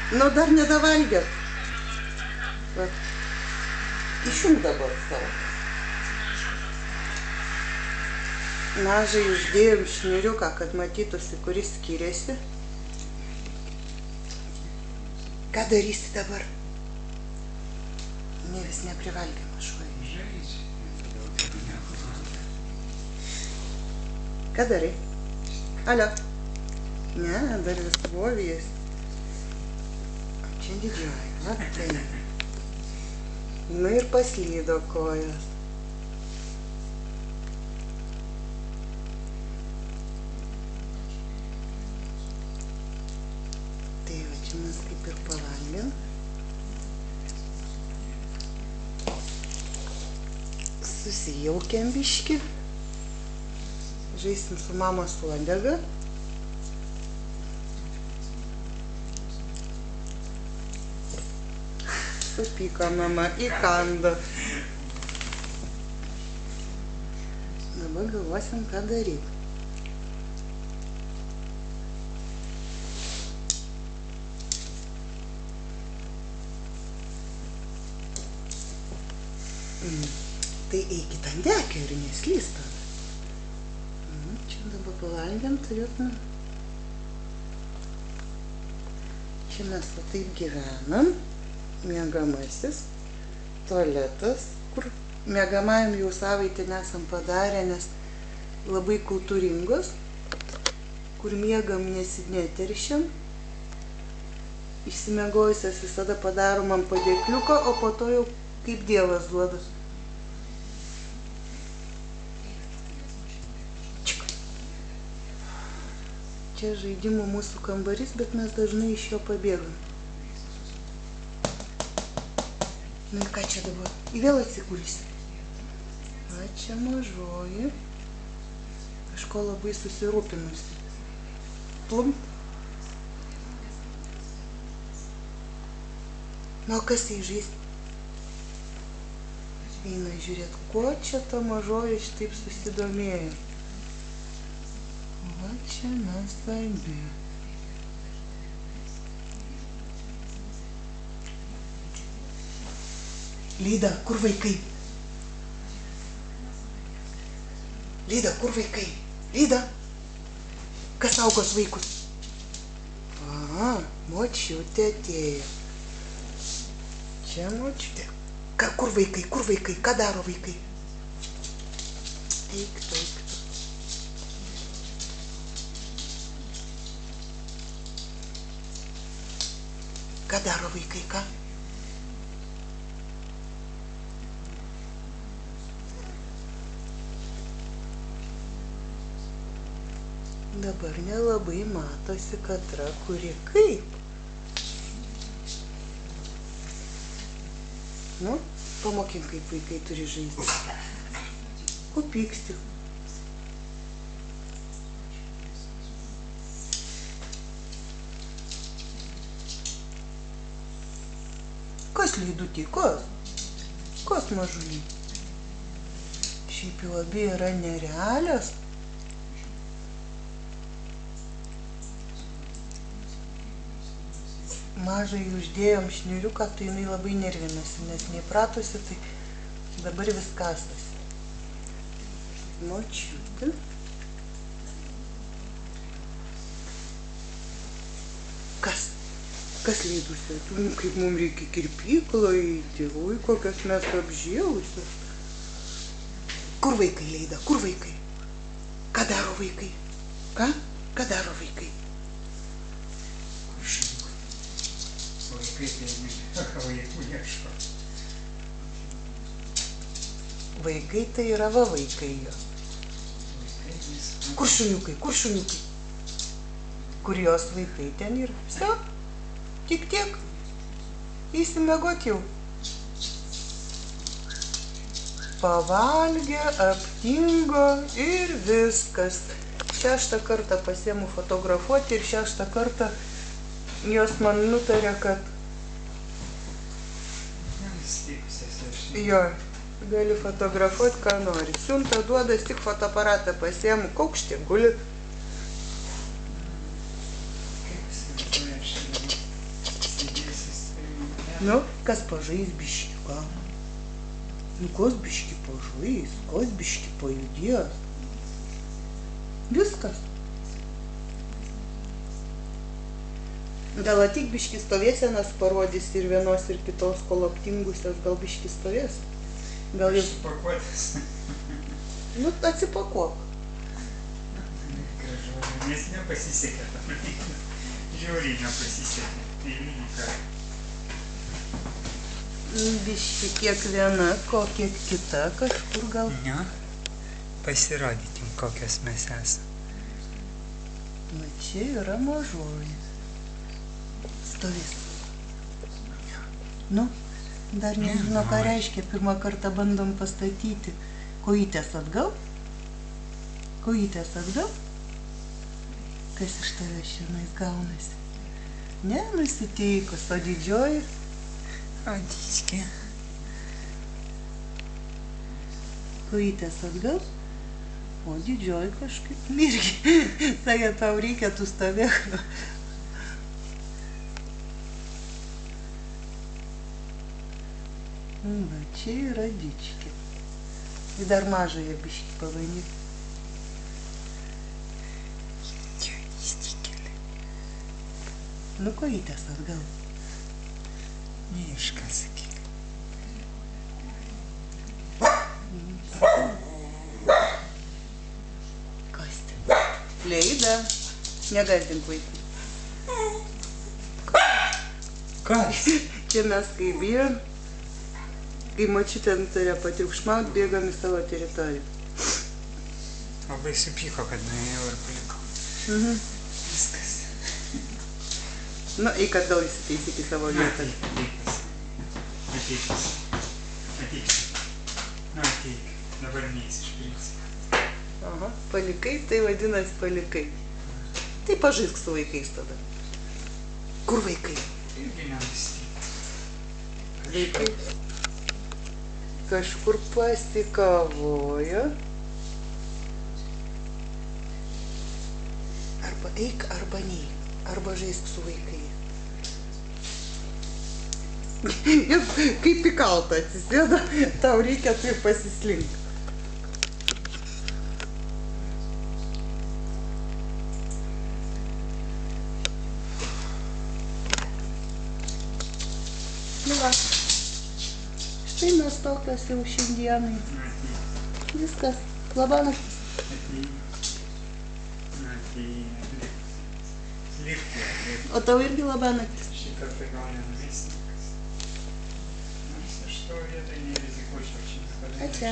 Nu, dar nedavalgėt. Išjunk dabar savo. Mažai uždėjom šniuriuką, kad matytųsi, kuris skiriasi. Ką darysi dabar? Ne vis neprivalgė mažuoju. Ką darai? Alio? Ne, dar vis bovijas. Čia didžioji, va tai. Nu ir paslydo kojas. Tai va, čia mes kaip ir pavalgėm. Susijaukėm biškį. Žaisim su mamos uodega. Supyko mama, įkando. Dabar galvosim, ką daryti. Tai eikit ant dekio ir neslysta. Čia dabar pavalgėm, turėtume. Čia mes va taip gyvenam. Miegamasis, tualetas, kur miegamajam jau savaitę nesam padarę, nes labai kultūringos, kur miegam neteršiam. Išsimiegojusias visada padarom ant padėkliuko, o po to jau kaip Dievas duoda. Čia žaidimų mūsų kambarys, bet mes dažnai iš jo pabėgam. Nu ir ką čia dabar? Į vėl atsigulsi. Va čia mažoji. Kažko labai susirūpinusi. Plum. Nu, o kas tai žais? Eina žiūrėt, kuo čia ta mažoji šitaip susidomėjo. Va čia nuostabi. Lyda, kur vaikai? Lyda, kur vaikai? Lyda, kas saugos vaikus? A, močiutė atėjo. Čia močiutė. Kur vaikai, kur vaikai? Ką daro vaikai? Eik, eik. Ką daro vaikai, ką? Dabar nelabai matosi katra, kuri kaip. Nu, pamokim, kaip vaikai turi žaisti. Ko pyksti? Kas Lydutė, kas? Kas mažulį? Šiaip jau abi yra nerealios. Mažai uždėjom šniuriuką, tai jinai labai nervinasi, nes neįpratusi, tai dabar vis kasasi. Močiutė. Kas? Kas Lydusi? Kaip mums reikia kirpyklą eiti, oi, kokios mes apžėlusios. Kur vaikai, Lyda? Kur vaikai? Ką daro vaikai? Ką? Ką daro vaikai? Vaikų ieško. Vaikai tai yra va vaikai jo. Kur šuniukai, kur šuniukai? Kur jos vaikai ten yra? Vse? Tik tiek? Įsimiegot jau. Pavalgė, aptingo ir viskas. 6 kartą pasiėmu fotografuoti ir 6 kartą jos man nutarė, kad jo, gali fotografuoti, ką nori. Siuntą duodas, tik fotoaparatą pasiėmu, kaukštė guli. Nu, kas pažais biški, ką? Nu, kas biški pažais, kas biški pajudės. Viskas. Gal atik biški stovėsenas parodys ir vienos ir kitos, kol aptingusios, gal biški stovės. Gal jau... Pakuotis. Nu, atsipakuok. Gražu, nes nepasisekė. Žiauriai nepasisekė. Eilinį kartą. Biški kiekviena, kokia kita, kažkur gal. Ne, pasirodykim, kokios mes esame. Na, čia yra mažoji. Stovės. Nu, dar nežino, ką reiškia. Pirmą kartą bandom pastatyti. Kojytės atgal. Kojytės atgal. Kas iš tavęs šiandien gaunasi? Ne, nusiteikus, o didžioji? O dičkė. Kojytės atgal. O didžioji kažkaip irgi. Sakė, tau reikia, tu stovėk. Va, čia yra dičkė. Ir dar mažąją biškį pabandyk. Čia įstikėlė. Nu, kojytės atgal. Ne iš ką sakyk. Kostė. Leida. Negazdink vaikų. Kas? Čia mes kai bijom, kai močiutė nutarė patriukšmaut, bėgam į savo teritoriją. Labai supyko, kad nuėjau ir palikau. Viskas. Nu, eik atgal įsiteisyk į savo vietą. Ateik. Nu, ateik. Dabar neįs iš principo. Aha, palikai, tai vadinasi palikai. Tai pažaisk su vaikais tada. Kur vaikai? Irgi nenustyti. Vaikai kažkur pasikavojo. Arba eik, arba neik. Arba žaisk su vaikais. Jis kaip į kaltą atsisėda, tau reikia tai pasislink. Nu va, štai mes tokios jau šiandienai. Viskas, labanaktis. O tau irgi labanaktis. Šitą tai gal nenuvesti. Nors aš tavo vietoj nerizikuočiau čia. Ačiū.